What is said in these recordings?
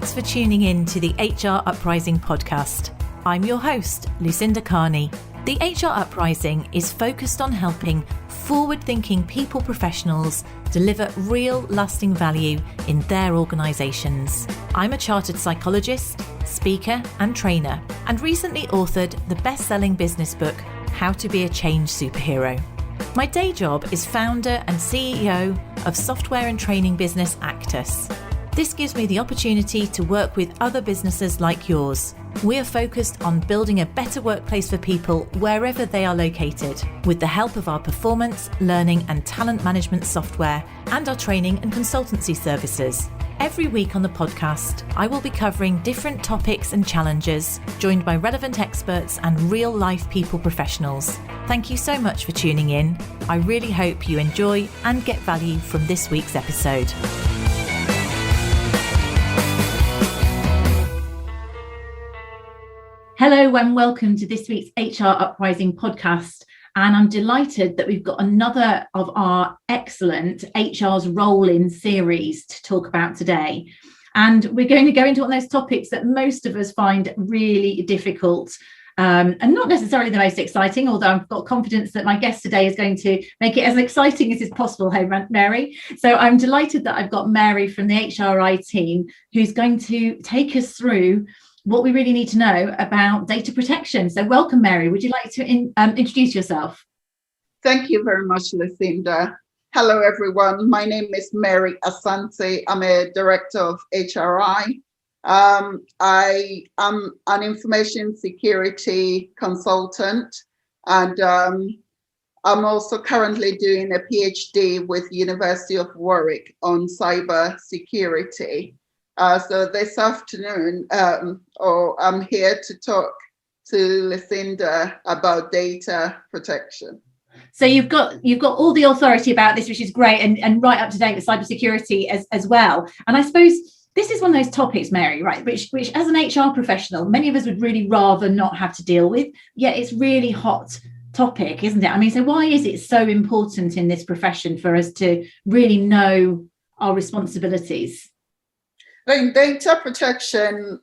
Thanks for tuning in to the HR Uprising podcast. I'm your host, Lucinda. The HR Uprising is focused on helping forward-thinking people professionals deliver real lasting value in their organisations. I'm a chartered psychologist, speaker and trainer, and recently authored the best-selling business book, How to Be a Change Superhero. My day job is founder and CEO of software and training business Actus. This gives me the opportunity to work with other businesses like yours. We are focused on building a better workplace for people wherever they are located, with the help of our performance, learning and talent management software and our training and consultancy services. Every week on the podcast, I will be covering different topics and challenges, joined by relevant experts and real-life people professionals. Thank you so much for tuning in. I really hope you enjoy and get value from this week's episode. Hello and welcome to this week's HR Uprising podcast. And I'm delighted that we've got another of our excellent HR's Role in series to talk about today. And we're going to go into one of those topics that most of us find really difficult and not necessarily the most exciting, although I've got confidence that my guest today is going to make it as exciting as is possible. Hey, Mary. So I'm delighted that I've got Mary from the HRI team, who's going to take us through what we really need to know about data protection. So welcome, Mary. Would you like to introduce yourself? Thank you very much, Lucinda. Hello, everyone. My name is Mary Asante. I'm a director of HRI. I am an information security consultant, and I'm also currently doing a PhD with University of Warwick on cyber security. So this afternoon, I'm here to talk to Lucinda about data protection. So you've got all the authority about this, which is great, and right up to date with cybersecurity as well. And I suppose this is one of those topics, Mary, right, which as an HR professional, many of us would really rather not have to deal with. Yet it's really hot topic, isn't it? I mean, so why is it so important in this profession for us to really know our responsibilities? Data protection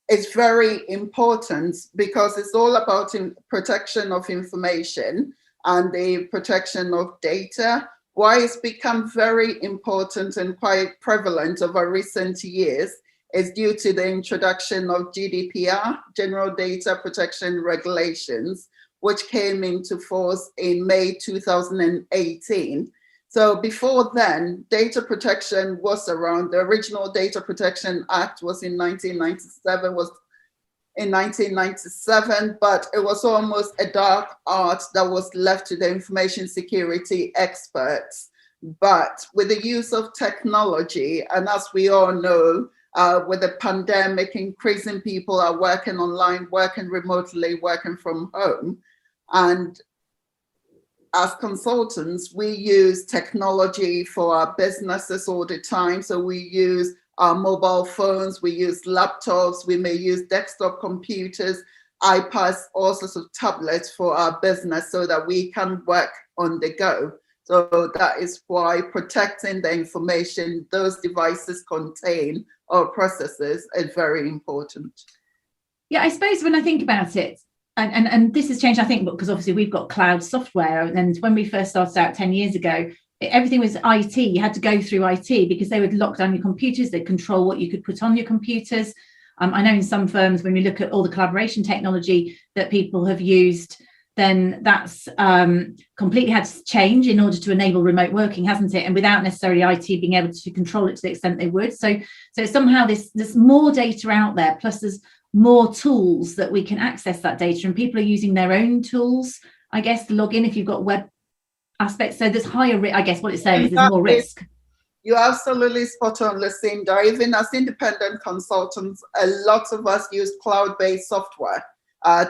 is very important because it's all about protection of information and the protection of data. Why it's become very important and quite prevalent over recent years is due to the introduction of GDPR, General Data Protection Regulations, which came into force in May 2018. So before then, data protection was around. The original Data Protection Act was in 1997, but it was almost a dark art that was left to the information security experts. But with the use of technology, and as we all know, with the pandemic, increasing people are working online, working remotely, working from home. And as consultants, we use technology for our businesses all the time. So we use our mobile phones, we use laptops, we may use desktop computers, iPads, all sorts of tablets for our business so that we can work on the go. So that is why protecting the information those devices contain or processes is very important. Yeah, I suppose when I think about it, and this has changed, I think, because obviously we've got cloud software. And when we first started out 10 years ago, everything was IT. You had to go through IT because they would lock down your computers. They'd control what you could put on your computers. I know in some firms, when we look at all the collaboration technology that people have used, then that's completely had to change in order to enable remote working, hasn't it? And without necessarily IT being able to control it to the extent they would. So somehow there's more data out there, plus there's more tools that we can access that data, and people are using their own tools, I guess, to log in if you've got web aspects. So there's higher risk, I guess what it's saying is there's more risk. You're absolutely spot on, Lucinda. Even as independent consultants, a lot of us use cloud-based software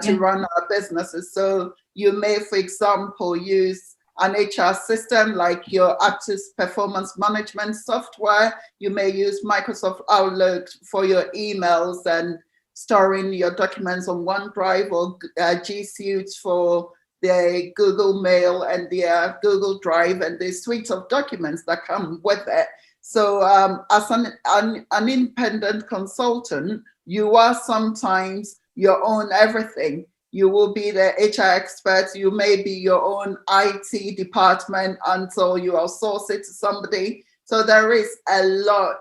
to run our businesses. So you may, for example, use an HR system like your Actus performance management software. You may use Microsoft Outlook for your emails and storing your documents on OneDrive, or G Suite for the Google Mail and the Google Drive and the suite of documents that come with it. So as an independent consultant, you are sometimes your own everything. You will be the HR expert. You may be your own IT department until you outsource it to somebody. So there is a lot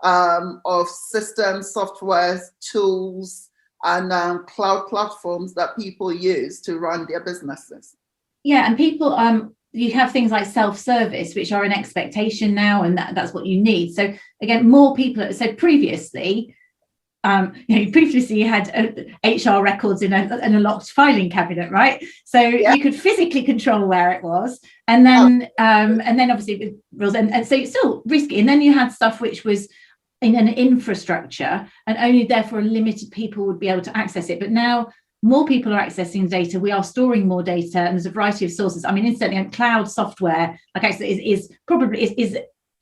of systems, software, tools, and cloud platforms that people use to run their businesses. Yeah, and people, you have things like self-service, which are an expectation now, and that's what you need. So again, more people. So previously, previously you had HR records in a locked filing cabinet, right? So you could physically control where it was, and then obviously rules, and so it's still risky. And then you had stuff which was in an infrastructure, and only therefore limited people would be able to access it. But now more people are accessing data. We are storing more data, and there's a variety of sources. I mean, incidentally, cloud software like Actus is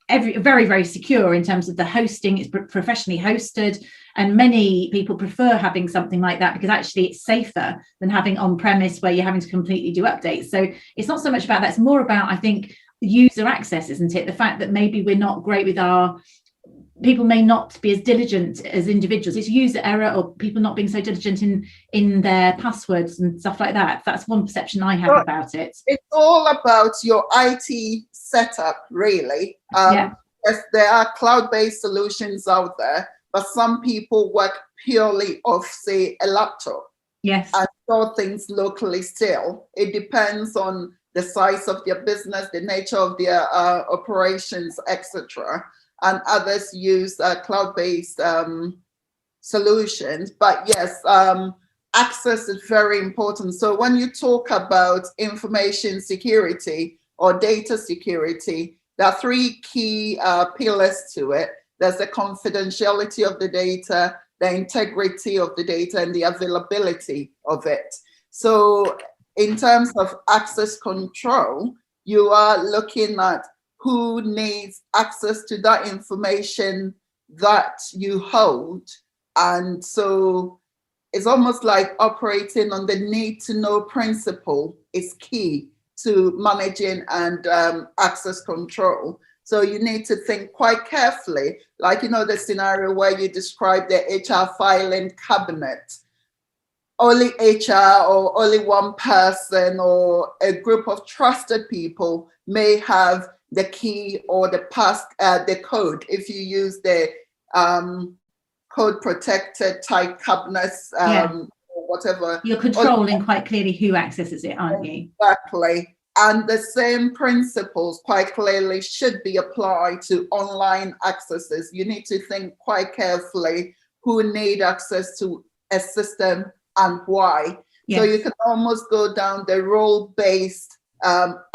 very, very secure in terms of the hosting. It's professionally hosted, and many people prefer having something like that because actually it's safer than having on-premise where you're having to completely do updates. So it's not so much about that. It's more about, I think, user access, isn't it? The fact that maybe we're not great with our people may not be as diligent as individuals. It's user error, or people not being so diligent in their passwords and stuff like that. That's one perception I have about it. It's all about your IT setup, really. Yes, there are cloud-based solutions out there, but some people work purely off, say, a laptop. Yes. And store things locally still. It depends on the size of their business, the nature of their operations, etc. And others use cloud-based solutions. But yes, access is very important. So when you talk about information security or data security, there are three key pillars to it. There's the confidentiality of the data, the integrity of the data, and the availability of it. So in terms of access control, you are looking at who needs access to that information that you hold. And so it's almost like operating on the need to know principle is key to managing and access control. So you need to think quite carefully, like, the scenario where you describe the HR filing cabinet. Only HR or only one person or a group of trusted people may have the key or the code. If you use the code protected type cabinets, or whatever. You're controlling quite clearly who accesses it, aren't you? Exactly. And the same principles quite clearly should be applied to online accesses. You need to think quite carefully who need access to a system and why. Yes. So you can almost go down the role-based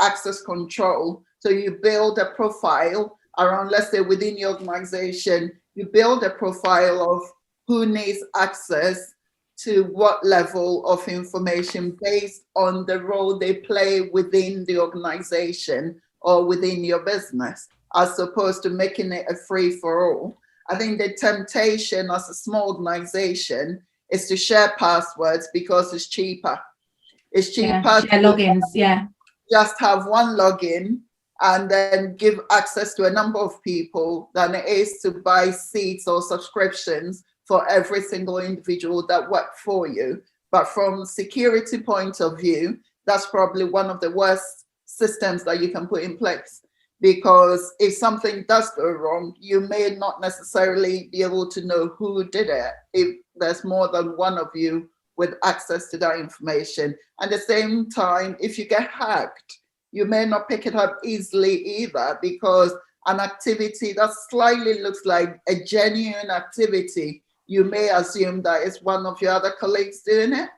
access control. So you build a profile around, let's say within your organization, you build a profile of who needs access to what level of information based on the role they play within the organization or within your business, as opposed to making it a free for all. I think the temptation as a small organization is to share passwords because it's cheaper. It's cheaper share logins, just have one login and then give access to a number of people than it is to buy seats or subscriptions for every single individual that work for you. But from security point of view, that's probably one of the worst systems that you can put in place, because if something does go wrong, you may not necessarily be able to know who did it if there's more than one of you with access to that information. At the same time, if you get hacked, you may not pick it up easily either, because an activity that slightly looks like a genuine activity, you may assume that it's one of your other colleagues doing it.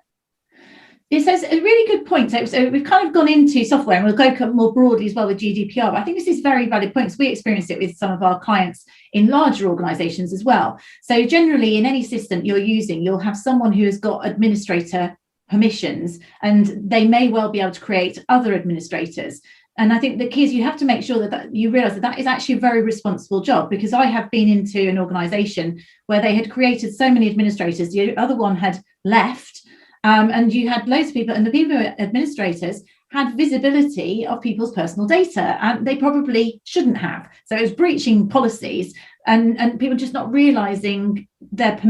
It says a really good point. So we've kind of gone into software, and we'll go more broadly as well with GDPR. But I think this is very valid points. We experienced it with some of our clients in larger organizations as well. So generally in any system you're using, you'll have someone who has got administrator permissions, and they may well be able to create other administrators. And I think the key is you have to make sure that you realize that is actually a very responsible job, because I have been into an organization where they had created so many administrators, the other one had left, and you had loads of people, and the people who were administrators had visibility of people's personal data, and they probably shouldn't have. So it was breaching policies, and people just not realizing their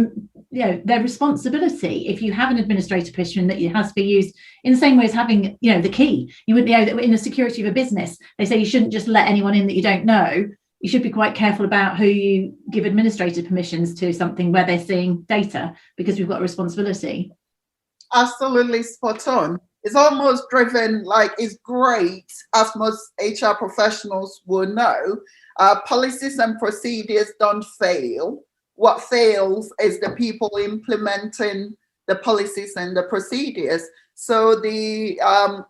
responsibility. If you have an administrator permission, that it has to be used in the same way as having, the key. You wouldn't, in the security of a business, they say you shouldn't just let anyone in that you don't know. You should be quite careful about who you give administrator permissions to something where they're seeing data, because we've got a responsibility. Absolutely spot on. It's almost driven, like, it's great, as most HR professionals will know. Policies and procedures don't fail. What fails is the people implementing the policies and the procedures. So the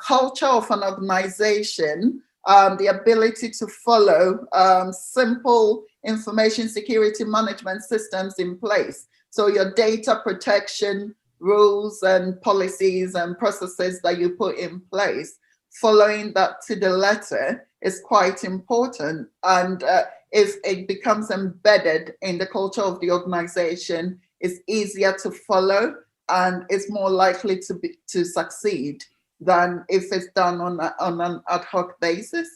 culture of an organization, the ability to follow simple information security management systems in place. So your data protection rules and policies and processes that you put in place, following that to the letter is quite important. And if it becomes embedded in the culture of the organization, it's easier to follow and it's more likely to succeed than if it's done on an ad hoc basis.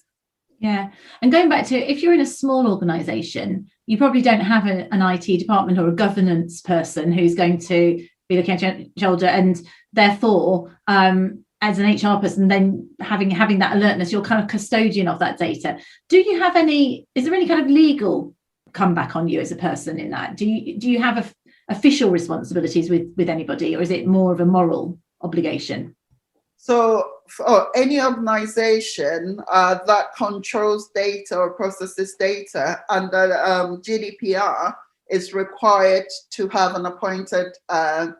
Yeah. And going back to, if you're in a small organization, you probably don't have an IT department or a governance person who's going to be looking at your shoulder, and therefore as an HR person, then having that alertness, you're kind of custodian of that data. Is there any kind of legal comeback on you as a person in that? Do you have official responsibilities with anybody, or is it more of a moral obligation? So for any organization that controls data or processes data under GDPR, is required to have an appointed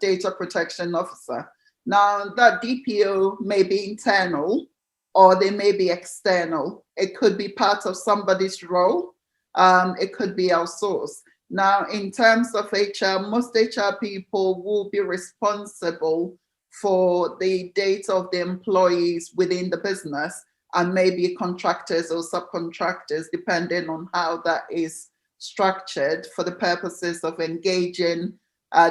data protection officer. Now, that DPO may be internal or they may be external. It could be part of somebody's role. It could be outsourced. Now, in terms of HR, most HR people will be responsible for the data of the employees within the business, and maybe contractors or subcontractors, depending on how that is structured, for the purposes of engaging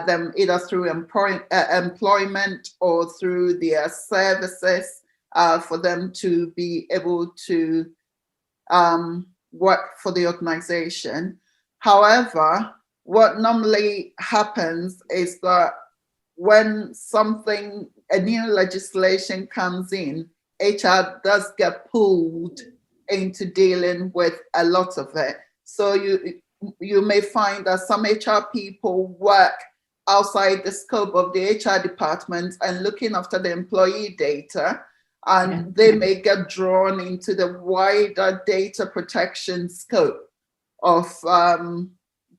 them either through employment or through their services, for them to be able to work for the organization. However, what normally happens is that when a new legislation comes in, HR does get pulled into dealing with a lot of it. So you may find that some HR people work outside the scope of the HR department and looking after the employee data, and they may get drawn into the wider data protection scope of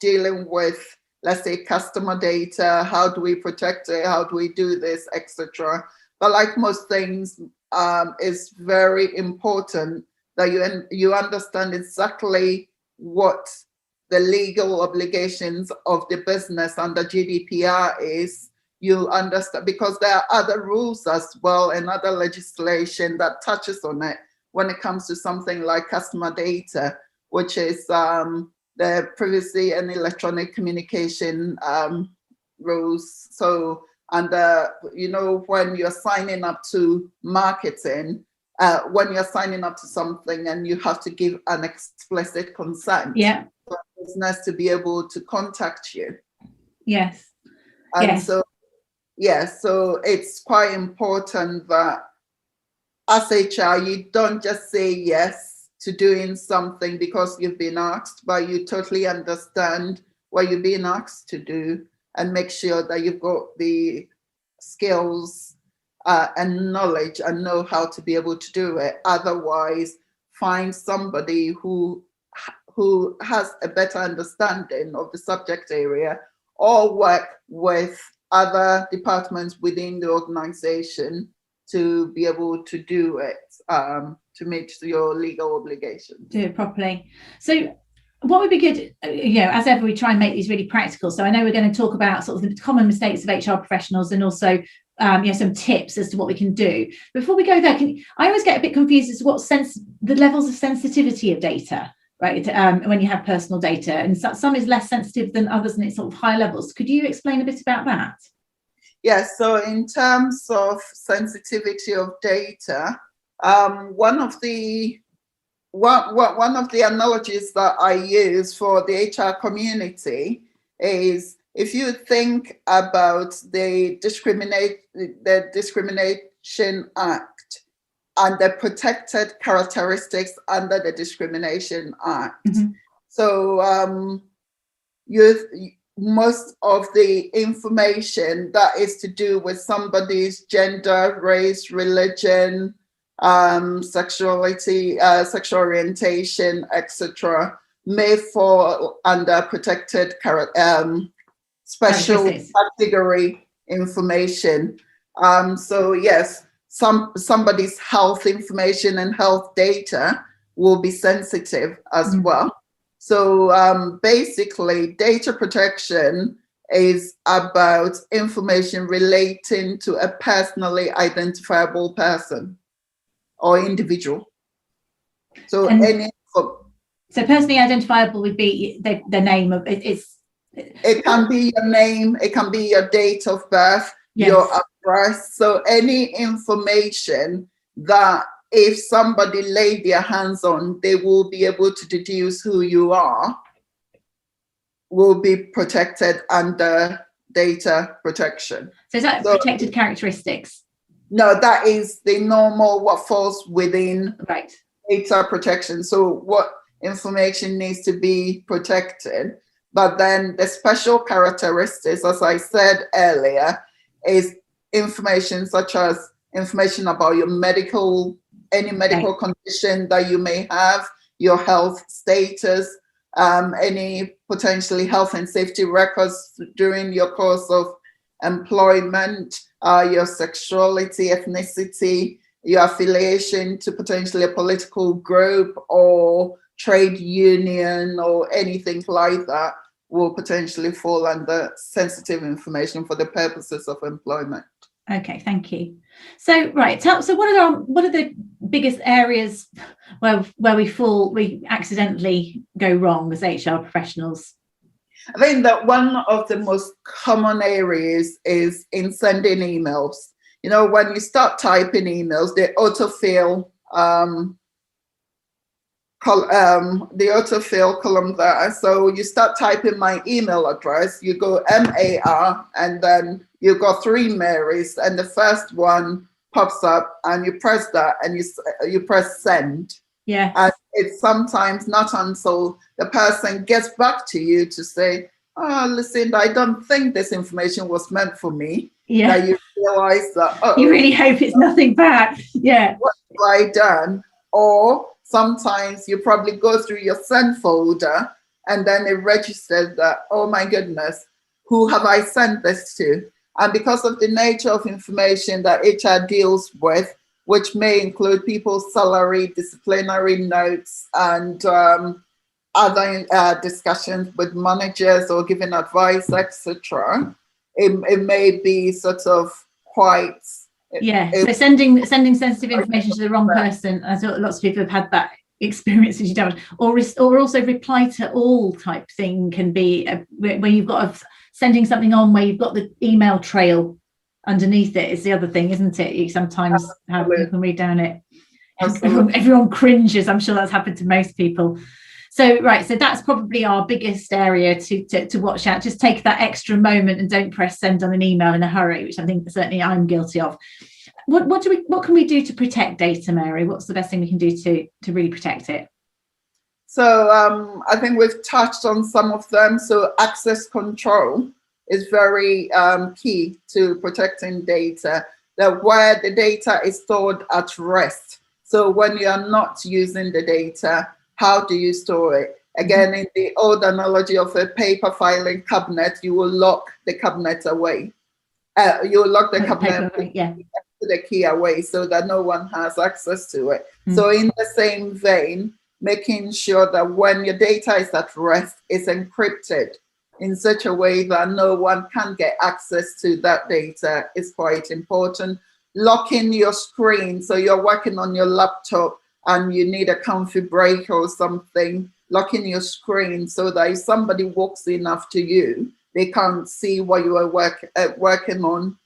dealing with, let's say, customer data. How do we protect it? How do we do this, etc.? But like most things, it's very important that you understand exactly what the legal obligations of the business under GDPR is. You understand, because there are other rules as well and other legislation that touches on it when it comes to something like customer data, which is the privacy and electronic communication rules. So, and when you're signing up to marketing, when you're signing up to something and you have to give an explicit consent for the business to be able to contact you. Yes. And so it's quite important that as HR, you don't just say yes to doing something because you've been asked, but you totally understand what you're being asked to do and make sure that you've got the skills and knowledge and know how to be able to do it. Otherwise, find somebody who has a better understanding of the subject area, or work with other departments within the organization to be able to do it, to meet your legal obligation. Do it properly. So what would be good, as ever, we try and make these really practical. So I know we're going to talk about sort of the common mistakes of HR professionals, and also some tips as to what we can do. Before we go there, I always get a bit confused as to what the levels of sensitivity of data, right? When you have personal data, and some is less sensitive than others, and it's sort of high levels. Could you explain a bit about that? Yes. So in terms of sensitivity of data, One of the analogies that I use for the HR community is, if you think about the Discrimination Act and the protected characteristics under the Discrimination Act. Mm-hmm. So most of the information that is to do with somebody's gender, race, religion, sexuality, sexual orientation, etc., may fall under protected special category information. So yes, somebody's health information and health data will be sensitive as well. So basically, data protection is about information relating to a personally identifiable person or individual. So so personally identifiable would be the name of it. It can be your name, it can be your date of birth, yes, your address. So any information that if somebody laid their hands on, they will be able to deduce who you are, will be protected under data protection. So is that protected characteristics? No, that is the normal, what falls within data protection. So what information needs to be protected. But then the special characteristics, as I said earlier, is information such as information about your any medical condition that you may have, your health status, any potentially health and safety records during your course of employment, your sexuality, ethnicity, your affiliation to potentially a political group or trade union or anything like that will potentially fall under sensitive information for the purposes of employment. Okay, thank you. So so what are the biggest areas where we accidentally go wrong as HR professionals? I think that one of the most common areas is in sending emails. You know, when you start typing emails, they autofill the autofill column there. So you start typing my email address, you go MAR, and then you got 3 Marys, and the first one pops up, and you press that, and you press send. Yeah. And it's sometimes not until the person gets back to you to say, "Oh, Lucinda, I don't think this information was meant for me." Yeah. That you realize that. You really hope it's nothing bad. Yeah. What have I done? Or sometimes you probably go through your send folder and then it registers that, oh my goodness, who have I sent this to? And because of the nature of information that HR deals with, which may include people's salary, disciplinary notes, and other discussions with managers or giving advice, etc., it may be sort of quite... So sending sensitive information to the wrong person. I thought lots of people have had that experience as you don't, or also reply to all type thing can be where you've got sending something on where you've got the email trail underneath it is the other thing, isn't it? You sometimes have people read down it. Everyone cringes. I'm sure that's happened to most people. So so that's probably our biggest area to watch out. Just take that extra moment and don't press send on an email in a hurry, which I think certainly I'm guilty of. What can we do to protect data, Mary? What's the best thing we can do to really protect it? So I think we've touched on some of them. So access control is very key to protecting data. That where the data is stored at rest. So when you are not using the data, how do you store it? Again, in the old analogy of a paper filing cabinet, you will lock the cabinet away. You will lock the cabinet, the key away so that no one has access to it. So in the same vein, making sure that when your data is at rest, it's encrypted in such a way that no one can get access to that data is quite important. Locking your screen, so you're working on your laptop and you need a comfy break or something, locking your screen so that if somebody walks in after you, they can't see what you were working on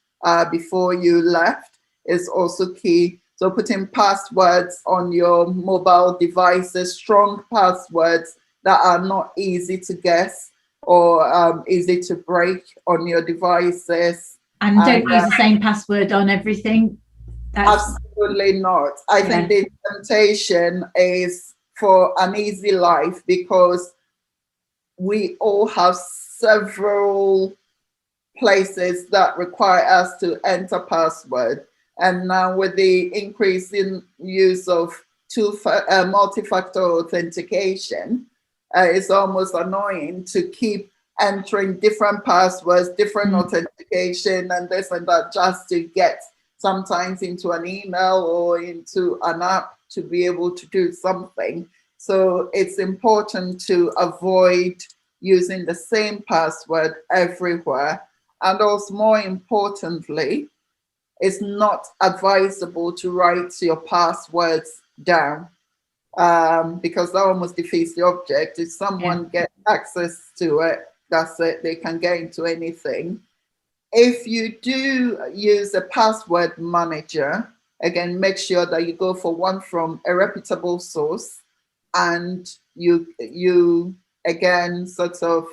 before you left is also key. So putting passwords on your mobile devices, strong passwords that are not easy to guess or easy to break on your devices. And don't use the same password on everything. Absolutely not. I think the temptation is for an easy life, because we all have several places that require us to enter password. And now with the increasing use of multi-factor authentication, it's almost annoying to keep entering different passwords, different authentication and this and that, just to get sometimes into an email or into an app to be able to do something. So it's important to avoid using the same password everywhere. And also, more importantly, it's not advisable to write your passwords down, because that almost defeats the object. If someone gets access to it, that's it, they can get into anything. If you do use a password manager, again, make sure that you go for one from a reputable source, and you again sort of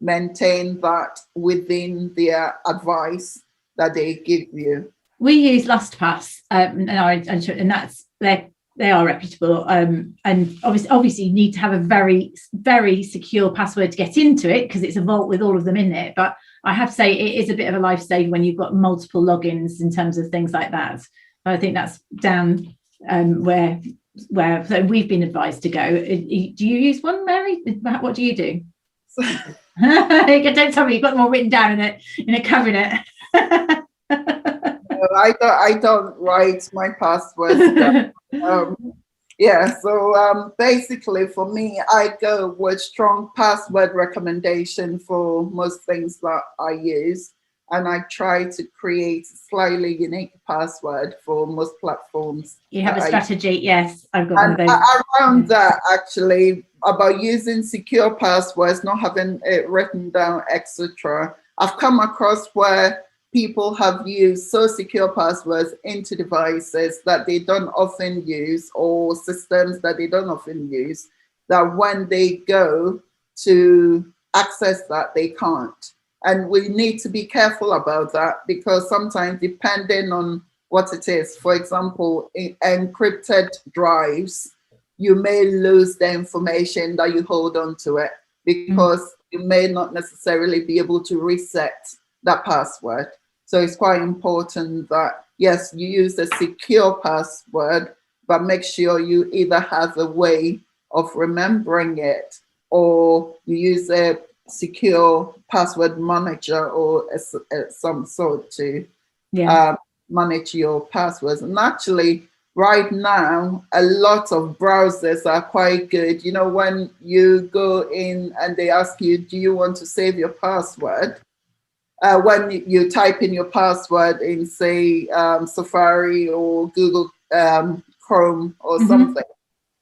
maintain that within their advice that they give you. We use LastPass, and that's they are reputable, and obviously you need to have a very, very secure password to get into it, because it's a vault with all of them in it. But I have to say it is a bit of a lifesaver when you've got multiple logins in terms of things like that. I think that's down where so we've been advised to go. Do you use one, Mary? What do you do? Don't tell me you've got them all written down in a cabinet. I don't write my passwords down. So basically for me, I go with strong password recommendation for most things that I use, and I try to create a slightly unique password for most platforms. You have a strategy. Yes, I've got one of those. Around that, actually, about using secure passwords, not having it written down, etc. I've come across where people have used so secure passwords into devices that they don't often use, or systems that they don't often use, that when they go to access that, they can't. And we need to be careful about that, because sometimes, depending on what it is, for example, in encrypted drives, you may lose the information that you hold on to it, because you may not necessarily be able to reset that password. So it's quite important that, yes, you use a secure password, but make sure you either have a way of remembering it, or you use a secure password manager or some sort to manage your passwords. And actually, right now, a lot of browsers are quite good. You know, when you go in and they ask you, do you want to save your password? When you type in your password in, say, Safari or Google Chrome or something,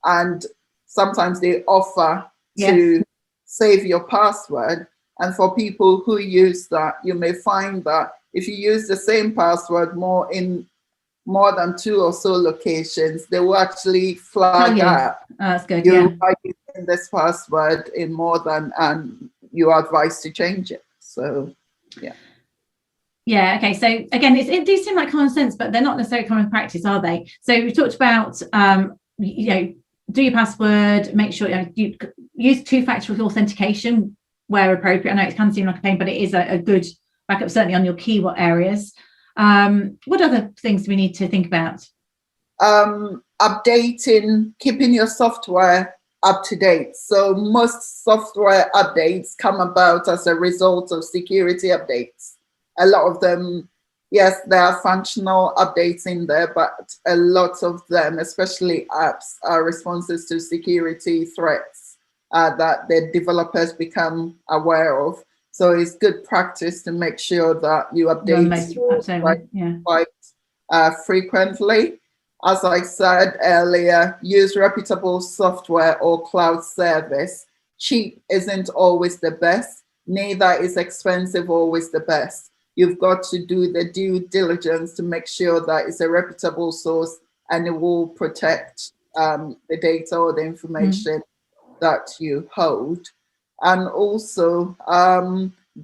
and sometimes they offer to save your password. And for people who use that, you may find that if you use the same password in more than 2 or so locations, they will actually flag up. Oh, that's good. You are using this password in more than, and you are advised to change it. So. Okay. So again, it do seem like common sense, but they're not necessarily common practice, are they? So we talked about, do your password, make sure you use 2-factor authentication where appropriate. I know it can seem like a pain, but it is a good backup, certainly on your keyword areas. What other things do we need to think about? Updating, keeping your software up to date. So most software updates come about as a result of security updates. A lot of them, yes, there are functional updates in there, but a lot of them, especially apps, are responses to security threats that the developers become aware of. So it's good practice to make sure that you update quite frequently. As I said earlier, use reputable software or cloud service. Cheap isn't always the best, neither is expensive always the best. You've got to do the due diligence to make sure that it's a reputable source and it will protect the data or the information that you hold. And also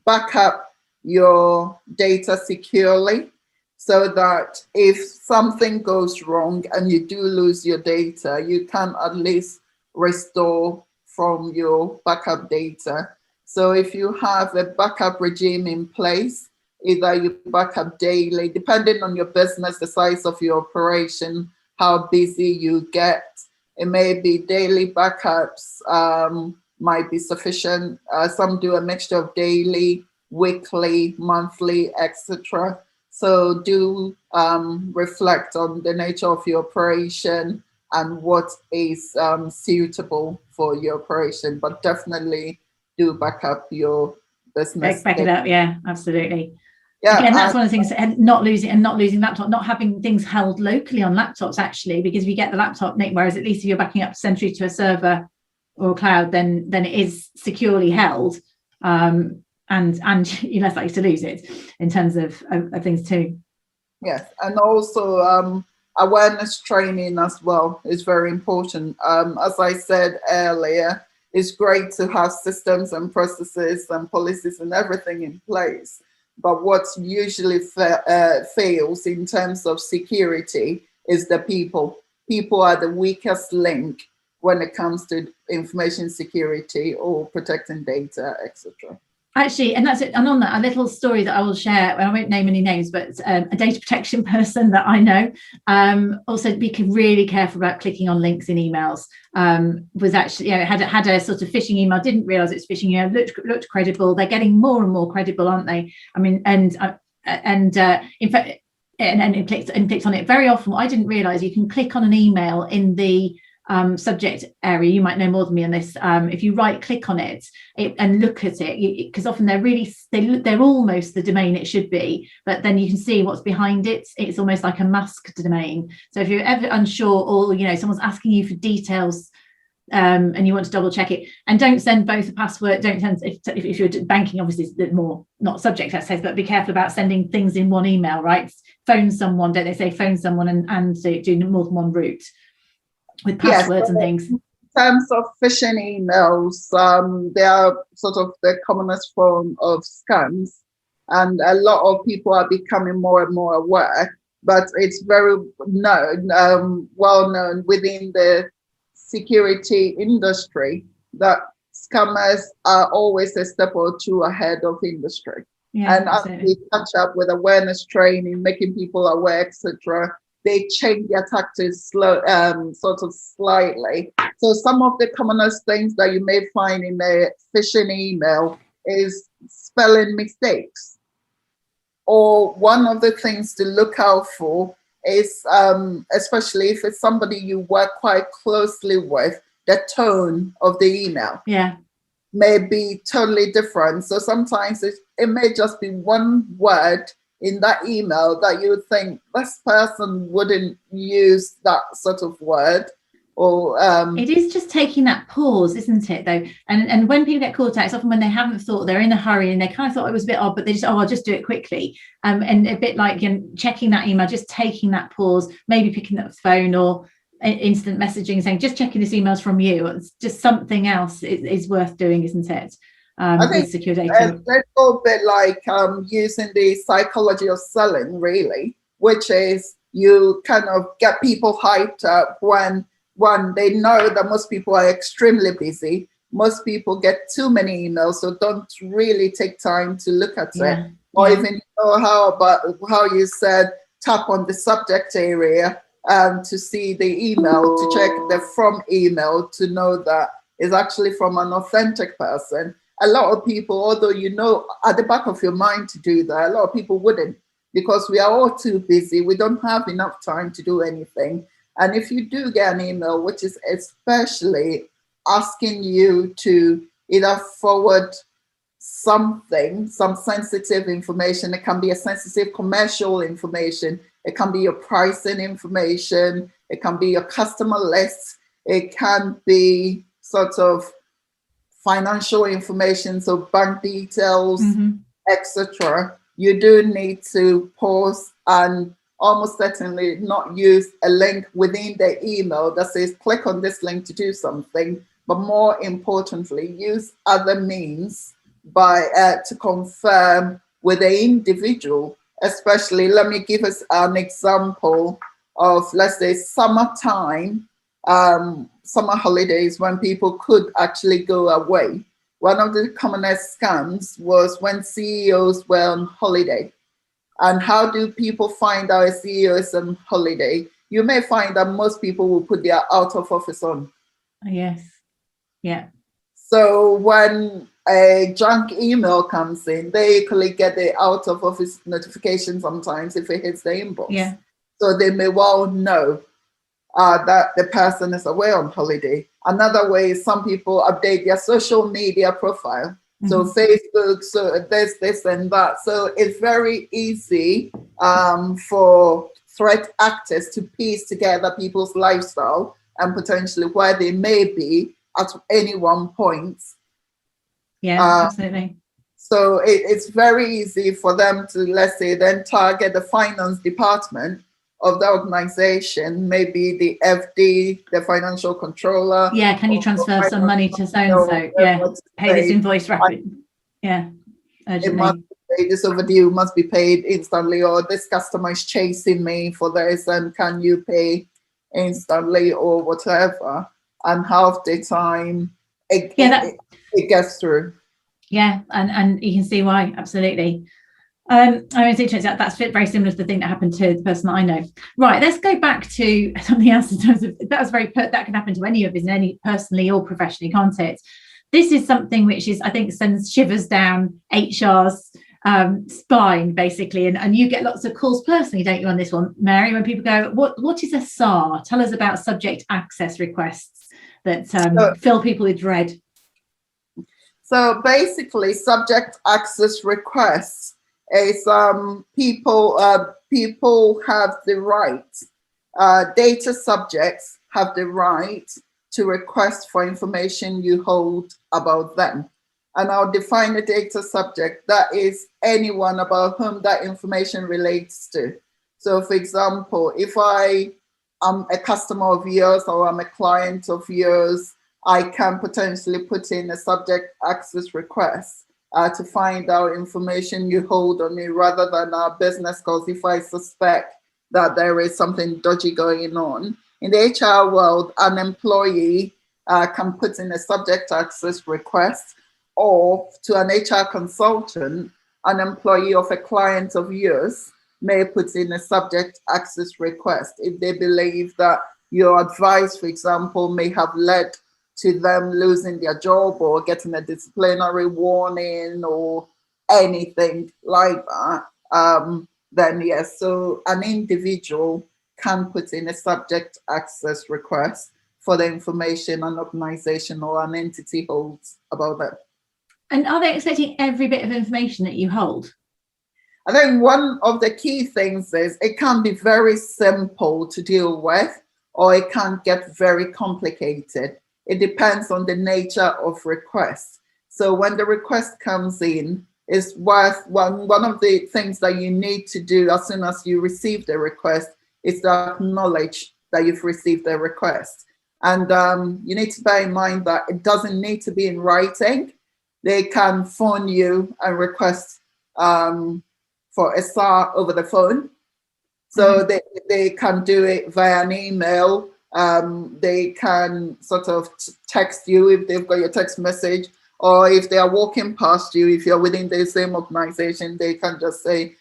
back up your data securely, so that if something goes wrong and you do lose your data, you can at least restore from your backup data. So if you have a backup regime in place, either you backup daily, depending on your business, the size of your operation, how busy you get, it may be daily backups, might be sufficient. Some do a mixture of daily, weekly, monthly, etc. So do reflect on the nature of your operation and what is suitable for your operation, but definitely do back up your business. Back it up, yeah, absolutely. Yeah, again, that's one of the things, and not losing laptop, not having things held locally on laptops, actually, because if you get the laptop nicked, whereas at least if you're backing up centrally to a server or a cloud, then it is securely held, and you're less likely to lose it in terms of things too. Yes, and also awareness training as well is very important. As I said earlier, it's great to have systems and processes and policies and everything in place. But what usually fails in terms of security is the people. People are the weakest link when it comes to information security or protecting data, etc. Actually, and that's it. And on that, a little story that I will share, I won't name any names, but a data protection person that I know also be really careful about clicking on links in emails. Was actually, had a sort of phishing email, didn't realize it's phishing email, looked credible. They're getting more and more credible, aren't they? I mean, and in fact, and clicked on it. Very often, what I didn't realize, you can click on an email in the subject area. You might know more than me on this. If you right click on it and look at it, because often they're almost the domain it should be, but then you can see what's behind it. It's almost like a masked domain. So if you're ever unsure, or someone's asking you for details, and you want to double check it, and don't send both a password. Don't send, if you're banking, obviously it's more not subject that says, but be careful about sending things in one email, right? Phone someone, don't they say phone someone and do more than one route with passwords and things. In terms of phishing emails, they are sort of the commonest form of scams, and a lot of people are becoming more and more aware. But it's very well known within the security industry that scammers are always a step or two ahead of industry. Yeah, and as we catch up with awareness training, making people aware, etc., they change their tactics sort of slightly. So some of the commonest things that you may find in a phishing email is spelling mistakes. Or one of the things to look out for is, especially if it's somebody you work quite closely with, the tone of the email. Yeah. May be totally different. So sometimes it may just be one word in that email that you would think this person wouldn't use that sort of word. Or it is just taking that pause, isn't it, though? And when people get caught out, it's often when they haven't thought, they're in a hurry and they kind of thought it was a bit odd, but they just, I'll just do it quickly. And a bit like checking that email, just taking that pause, maybe picking up the phone or instant messaging saying, just checking this email's from you. It's just something else is worth doing, isn't it? I think secure data. A little bit like using the psychology of selling, really, which is you kind of get people hyped up when they know that most people are extremely busy. Most people get too many emails, so don't really take time to look at it. Or even how you said, tap on the subject area to see the email, to check the from email, to know that it's actually from an authentic person. A lot of people, although at the back of your mind to do that, a lot of people wouldn't, because we are all too busy. We don't have enough time to do anything. And if you do get an email, which is especially asking you to either forward something, some sensitive information, it can be a sensitive commercial information, it can be your pricing information, it can be your customer list, it can be sort of financial information, so bank details, etc. You do need to pause and almost certainly not use a link within the email that says click on this link to do something, but more importantly, use other means to confirm with the individual. Especially, let me give us an example of, let's say, summertime, summer holidays when people could actually go away. One of the commonest scams was when CEOs were on holiday. And how do people find out a CEO is on holiday? You may find that most people will put their out of office on. Yes. Yeah. So when a junk email comes in, they equally get the out of office notification sometimes if it hits the inbox. Yeah. So they may well know that the person is away on holiday. Another way is some people update their social media profile. So Facebook, so this and that. So it's very easy for threat actors to piece together people's lifestyle and potentially where they may be at any one point. Yeah, absolutely. So it's very easy for them to, let's say, then target the finance department of the organization, maybe the FD, the financial controller. Yeah, can you transfer some money to so-and-so? Yeah, pay this invoice rapidly. Yeah, urgently. This overdue must be paid instantly, or this customer is chasing me for this, and can you pay instantly or whatever? And half the time it gets through. Yeah, and you can see why, absolutely. I mean, it's interesting. That's very similar to the thing that happened to the person that I know. Right, let's go back to something else in terms of that can happen to any of us, any personally or professionally, can't it? This is something which is, I think, sends shivers down HR's spine, basically, and you get lots of calls personally, don't you, on this one, Mary, when people go, what is a SAR? Tell us about subject access requests that fill people with dread. So basically, subject access requests is people have the right, data subjects have the right to request for information you hold about them. And I'll define a data subject. That is anyone about whom that information relates to. So for example, if I am a customer of yours or I'm a client of yours, I can potentially put in a subject access request to find out information you hold on me rather than our business calls if I suspect that there is something dodgy going on. In the HR world, an employee can put in a subject access request, or to an HR consultant, an employee of a client of yours may put in a subject access request if they believe that your advice, for example, may have led to them losing their job or getting a disciplinary warning or anything like that. Then yes, so an individual can put in a subject access request for the information an organization or an entity holds about them. And are they expecting every bit of information that you hold? I think one of the key things is it can be very simple to deal with, or it can get very complicated. It depends on the nature of request. So when the request comes in, is worth one of the things that you need to do as soon as you receive the request is to acknowledge that you've received the request. And you need to bear in mind that it doesn't need to be in writing. They can phone you and request for a SAR over the phone. So they can do it via an email. They can sort of text you if they've got your text message, or if they are walking past you, if you're within the same organization, they can just say,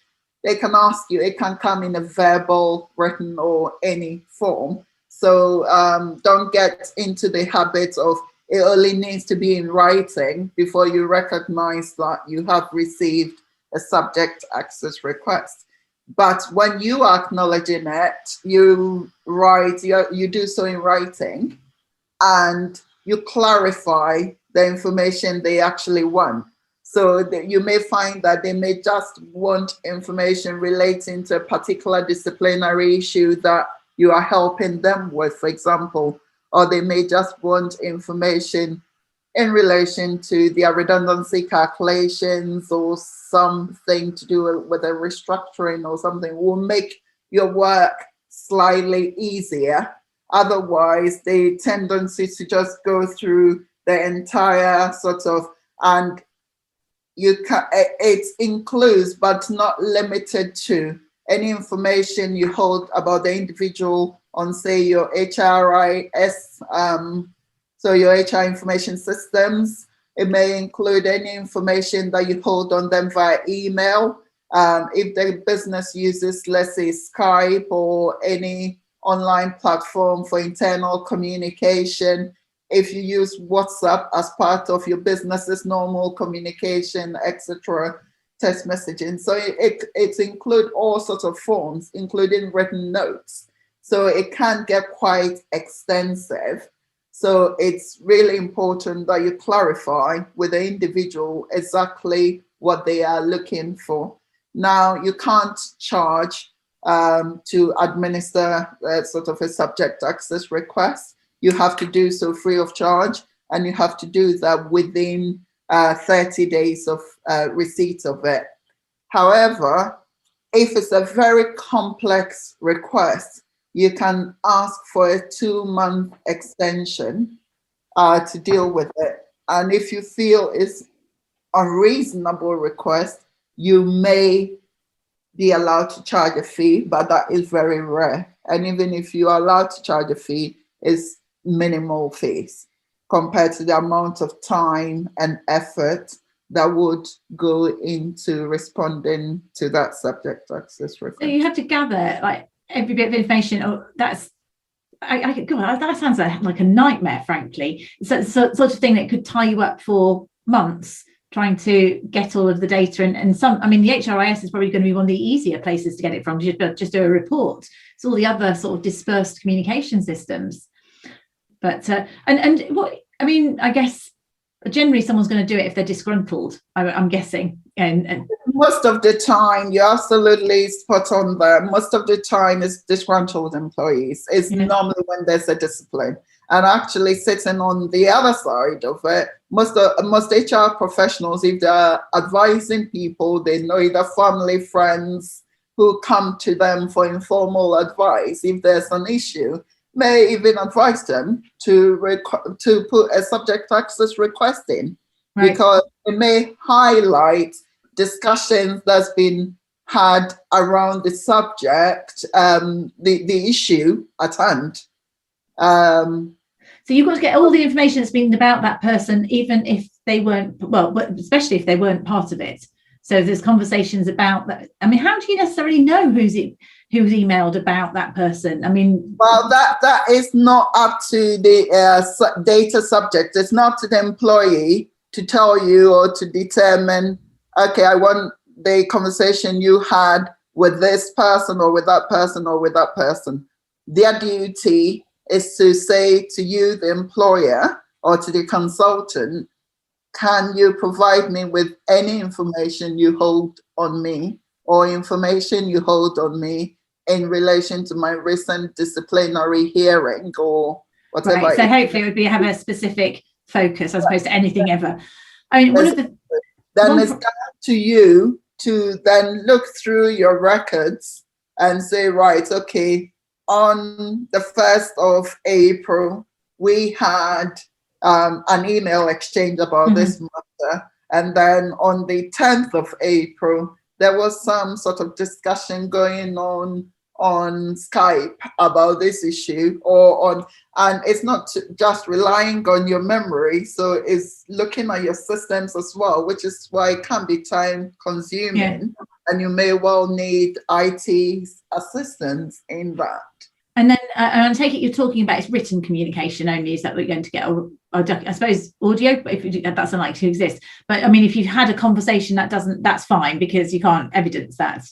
they can ask you, it can come in a verbal, written, or any form. So don't get into the habit of it only needs to be in writing before you recognize that you have received a subject access request. But when you are acknowledging it, you do so in writing, and you clarify the information they actually want. So that you may find that they may just want information relating to a particular disciplinary issue that you are helping them with, for example, or they may just want information in relation to their redundancy calculations or something to do with a restructuring or something. Will make your work slightly easier. Otherwise, the tendency to just go through the entire sort of, and it includes but not limited to any information you hold about the individual on, say, your HRIS, so your HR information systems. It may include any information that you hold on them via email. If the business uses, let's say, Skype or any online platform for internal communication, if you use WhatsApp as part of your business's normal communication, etc., text messaging. So it includes all sorts of forms, including written notes. So it can get quite extensive. So it's really important that you clarify with the individual exactly what they are looking for. Now, you can't charge to administer sort of a subject access request. You have to do so free of charge, and you have to do that within 30 days of receipt of it. However, if it's a very complex request, you can ask for a 2-month extension to deal with it. And if you feel it's a reasonable request, you may be allowed to charge a fee, but that is very rare. And even if you are allowed to charge a fee, it's minimal fees compared to the amount of time and effort that would go into responding to that subject access request. So you have to gather like every bit of information. Oh, that's God, that sounds like a nightmare, frankly. So sort of thing that could tie you up for months trying to get all of the data. And some, I mean, the HRIS is probably going to be one of the easier places to get it from. You just do a report. It's all the other sort of dispersed communication systems. But and what I mean, I guess generally someone's going to do it if they're disgruntled, I'm guessing. And most of the time, you're absolutely spot on there. Most of the time, it's disgruntled employees. It's normally when there's a discipline. And actually, sitting on the other side of it, most HR professionals, if they're advising people, they know either family, friends who come to them for informal advice. If there's an issue, may even advise them to put a subject access request in, right, because it may highlight discussions that's been had around the subject, the issue at hand. So you've got to get all the information that's been about that person, even if they weren't, well, especially if they weren't part of it. So there's conversations about that. I mean, how do you necessarily know who's emailed about that person? I mean, well, that is not up to the data subject. It's not to the employee to tell you or to determine, okay, I want the conversation you had with this person or with that person or with that person. Their duty is to say to you, the employer, or to the consultant, can you provide me with any information you hold on me or information you hold on me in relation to my recent disciplinary hearing or whatever. Right. So hopefully it would be have a specific focus as opposed to anything ever. I mean, then it's down to you to then look through your records and say, right, okay, on the 1st of April, we had an email exchange about this matter. And then on the 10th of April, there was some sort of discussion going on Skype about this issue and it's not just relying on your memory. So it's looking at your systems as well, which is why it can be time consuming and you may well need IT assistance in that. And then I take it you're talking about it's written communication only. Is that what you're going to get? Or I suppose audio, if that's unlikely to exist. But I mean, if you've had a conversation that's fine because you can't evidence that.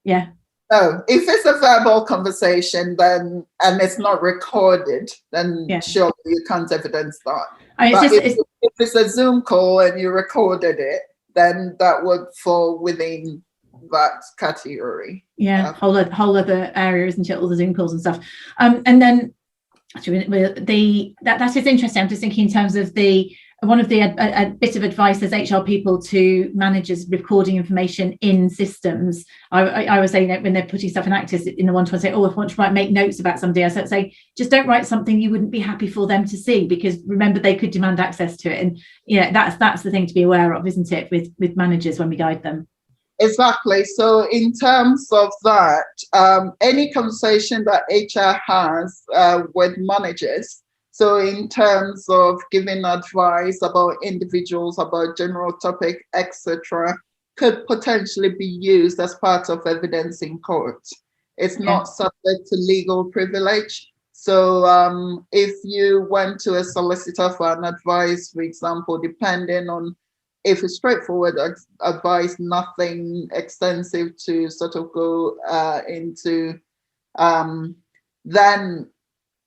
Yeah. No, if it's a verbal conversation, then and it's not recorded, then surely you can't evidence that. I mean, if it's a Zoom call and you recorded it, then that would fall within that category. Yeah, whole other area, isn't it? All the Zoom calls and stuff. And then actually, that is interesting. I'm just thinking in terms of the one of the a bit of advice as HR people to managers recording information in systems. I was saying that when they're putting stuff in Actus in the one-to-one, say, oh, if I want to make notes about somebody, I say, just don't write something you wouldn't be happy for them to see, because remember, they could demand access to it. And that's the thing to be aware of, isn't it, with managers when we guide them. Exactly. So in terms of that, any conversation that HR has with managers, so in terms of giving advice about individuals, about general topic, etc., could potentially be used as part of evidence in court. It's not subject to legal privilege. So if you went to a solicitor for an advice, for example, depending on if it's straightforward advice, nothing extensive to sort of go into, then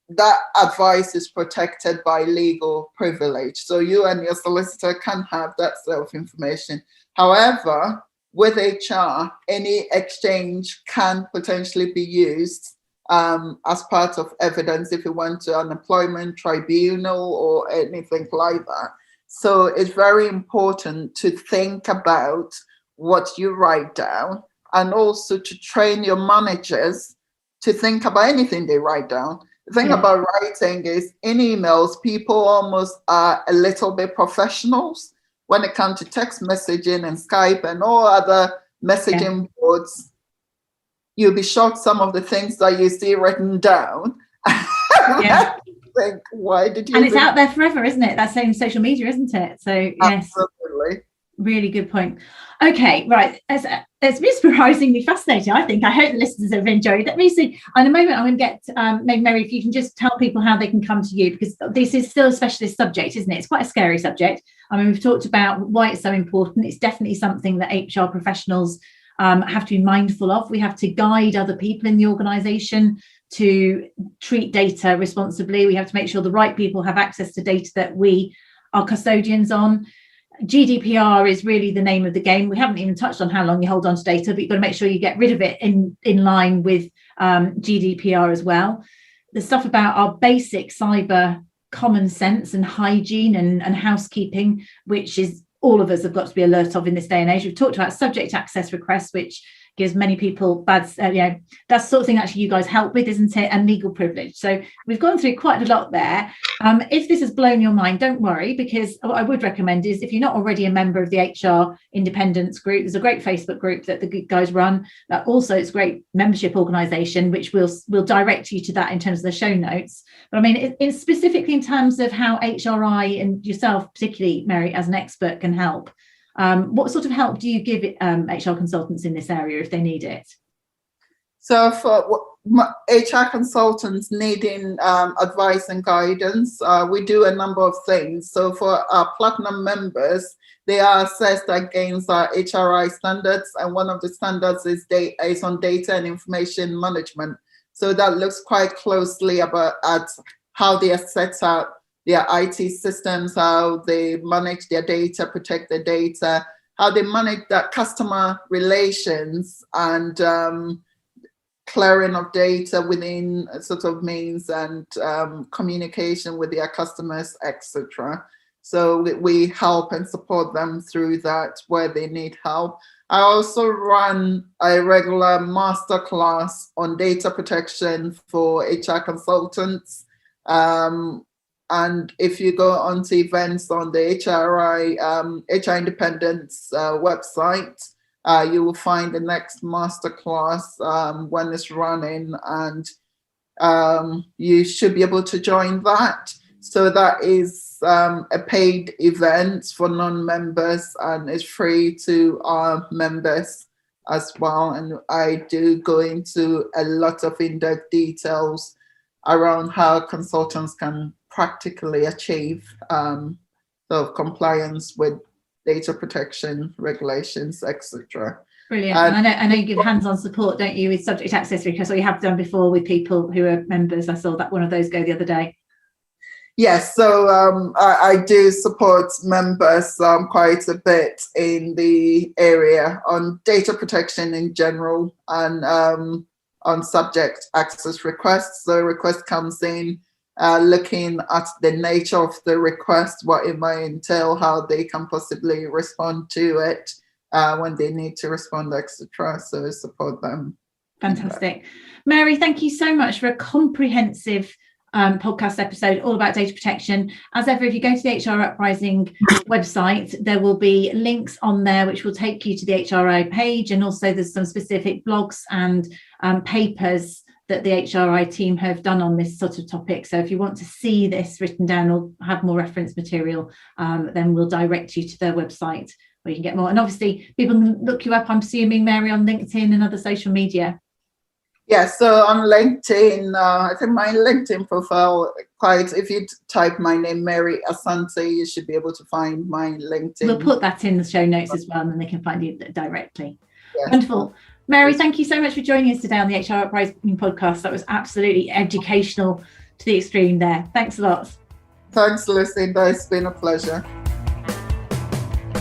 that advice is protected by legal privilege. So you and your solicitor can have that self-information. However, with HR, any exchange can potentially be used as part of evidence if you went to an employment tribunal or anything like that. So it's very important to think about what you write down, and also to train your managers to think about anything they write down. The thing about writing is, in emails, people almost are a little bit professionals when it comes to text messaging and Skype and all other messaging boards. You'll be shocked some of the things that you see written down. Think, why did you? And it's out there forever, isn't it? That same social media, isn't it? So yes, absolutely. Really good point. Okay, right. It's mesmerisingly fascinating, I think. I hope the listeners have enjoyed that. In a moment, I'm going to get maybe Mary, if you can just tell people how they can come to you, because this is still a specialist subject, isn't it? It's quite a scary subject. I mean, we've talked about why it's so important. It's definitely something that HR professionals have to be mindful of. We have to guide other people in the organisation to treat data responsibly. We have to make sure the right people have access to data that we are custodians on. GDPR is really the name of the game. We haven't even touched on how long you hold on to data, but you've got to make sure you get rid of it in line with GDPR as well. The stuff about our basic cyber common sense and hygiene and housekeeping, which is all of us have got to be alert of in this day and age. We've talked about subject access requests, which gives many people bad, that's the sort of thing actually you guys help with, isn't it? And legal privilege. So we've gone through quite a lot there. If this has blown your mind, don't worry, because what I would recommend is, if you're not already a member of the HR independence group, there's a great Facebook group that the guys run. Also, it's a great membership organisation, which will direct you to that in terms of the show notes. But I mean, it's specifically in terms of how HRI and yourself, particularly Mary, as an expert, can help. What sort of help do you give HR consultants in this area if they need it? So for HR consultants needing advice and guidance, we do a number of things. So for our platinum members, they are assessed against our HRI standards, and one of the standards is on data and information management. So that looks quite closely at how they are set up their IT systems, how they manage their data, protect their data, how they manage that customer relations and clearing of data within sort of means, and communication with their customers, etc. So we help and support them through that where they need help. I also run a regular masterclass on data protection for HR consultants. And if you go onto events on the HR Independence website, you will find the next masterclass when it's running, and you should be able to join that. So that is a paid event for non-members, and it's free to our members as well. And I do go into a lot of in-depth details around how consultants can practically achieve sort of compliance with data protection regulations, etc. Brilliant. And I know you give hands-on support, don't you, with subject access requests, or you have done before with people who are members. I saw that one of those go the other day. Yes, so I do support members quite a bit in the area on data protection in general, and on subject access requests. So a request comes in, looking at the nature of the request, what it might entail, how they can possibly respond to it when they need to respond, etc. So support them. Fantastic. Mary, thank you so much for a comprehensive podcast episode all about data protection. As ever, if you go to the HR Uprising website, there will be links on there which will take you to the HRI page, and also there's some specific blogs and papers that the HRI team have done on this sort of topic. So if you want to see this written down or have more reference material, then we'll direct you to their website where you can get more. And obviously people can look you up, I'm assuming, Mary, on LinkedIn and other social media. Yeah, so on LinkedIn, I think my LinkedIn profile, if you type my name, Mary Asante, you should be able to find my LinkedIn. We'll put that in the show notes as well, and then they can find you directly. Yes. Wonderful. Mary, thank you so much for joining us today on the HR Uprising podcast. That was absolutely educational to the extreme there. Thanks a lot. Thanks, Lucinda. It's been a pleasure.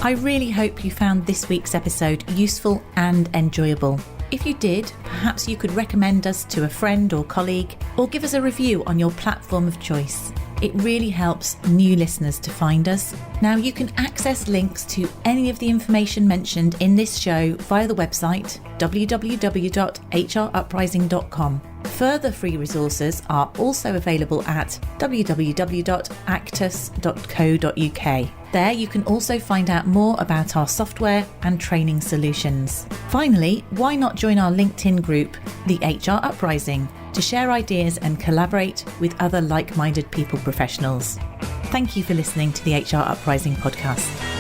I really hope you found this week's episode useful and enjoyable. If you did, perhaps you could recommend us to a friend or colleague, or give us a review on your platform of choice. It really helps new listeners to find us. Now, you can access links to any of the information mentioned in this show via the website www.hruprising.com. Further free resources are also available at www.actus.co.uk. There you can also find out more about our software and training solutions. Finally, why not join our LinkedIn group, the HR Uprising, to share ideas and collaborate with other like-minded people professionals. Thank you for listening to the HR Uprising podcast.